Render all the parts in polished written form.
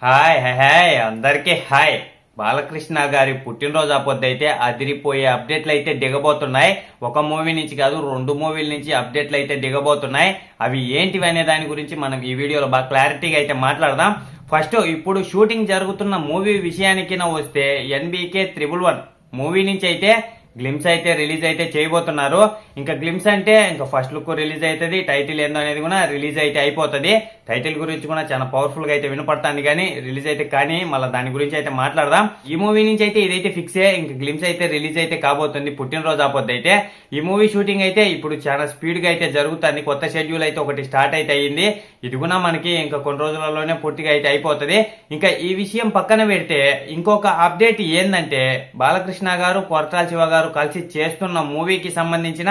Hi hi hi అందరికీ hi. Balakrishna గారి పుట్టినరోజు అప్పొద్దైతే అదిరిపోయే అప్డేట్లు అయితే దిగబోతున్నాయి. ఒక మూవీ నుంచి కాదు, 2 మూవీల నుంచి అప్డేట్లు అయితే దిగబోతున్నాయి. అవి ఏంటివి అనే దాని గురించి మనం ఈ వీడియోలో బాగా క్లారిటీగా అయితే మాట్లాడదాం. ఫస్ట్ ఇప్పుడు షూటింగ్ జరుగుతున్న మూవీ విషయానికి వస్తే NBK 111 మూవీ నుంచి అయితే గ్లిమ్స్ అయితే రిలీజ్ అయితే చేయబోతున్నారు. ఇంకా గ్లిమ్స్ అంటే ఇంకా ఫస్ట్ లుక్ రిలీజ్ అవుతుంది, టైటిల్ ఏందో అనేది కూడా రిలీజ్ అయితే అయిపోతుంది. టైటిల్ గురించి కూడా చాలా పవర్ఫుల్ గా అయితే వినపడుతుంది, కానీ రిలీజ్ అయితే కానీ మళ్ళీ దాని గురించి అయితే మాట్లాడదాం. ఈ మూవీ నుంచి అయితే ఇదైతే ఫిక్సే, ఇంకా గ్లిమ్స్ అయితే రిలీజ్ అయితే కాబోతుంది పుట్టినరోజు ఆపొద్దు అయితే. ఈ మూవీ షూటింగ్ అయితే ఇప్పుడు చాలా స్పీడ్ గా అయితే జరుగుతుంది. కొత్త షెడ్యూల్ అయితే ఒకటి స్టార్ట్ అయితే అయ్యింది. ఇది కూడా మనకి ఇంకా కొన్ని రోజులలోనే పూర్తిగా అయితే అయిపోతుంది. ఇంకా ఈ విషయం పక్కన పెడితే ఇంకొక అప్డేట్ ఏందంటే, బాలకృష్ణ గారు కొరటాల శివ గారు కలిసి చేస్తున్న మూవీకి సంబంధించిన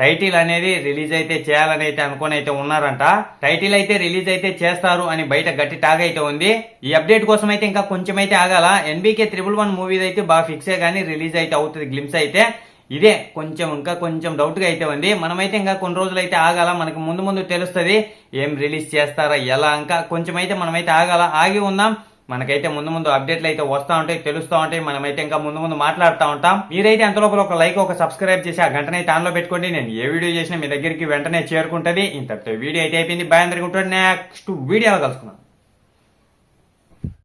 టైటిల్ అనేది రిలీజ్ అయితే చేయాలని అయితే అనుకుని అయితే ఉన్నారంట. టైటిల్ అయితే రిలీజ్ అయితే చేస్తారు అని బయట గట్టి టాగ్ అయితే ఉంది. ఈ అప్డేట్ కోసం అయితే ఇంకా కొంచెం అయితే ఆగాల. NBK 111 మూవీ అయితే బాగా ఫిక్సే గానీ రిలీజ్ అయితే అవుతుంది గ్లిమ్స్ అయితే. ఇదే ఇంకా కొంచెం డౌట్ గా అయితే ఉంది. మనమైతే ఇంకా కొన్ని రోజులు అయితే ఆగాల, మనకు ముందు తెలుస్తుంది ఏం రిలీజ్ చేస్తారా ఎలా. ఇంకా కొంచెం అయితే మనమైతే ఆగాల, ఆగి ఉందాం. మనకైతే ముందు అప్డేట్లు అయితే వస్తూ ఉంటాయి, తెలుస్తూ ఉంటాయి. మనమైతే ఇంకా ముందు మాట్లాడుతూ ఉంటాం. మీరైతే అంతలోపల ఒక లైక్, ఒక సబ్స్క్రైబ్ చేసి ఆ గంటనైతే ఆన్లో పెట్టుకోండి. నేను ఏ వీడియో చేసినా మీ దగ్గరికి వెంటనే చేరుకుంటది. ఇంతటితో వీడియో అయితే అయిపోయింది. బాయ్ అందరికీ. Next video కలుసుకున్నాం.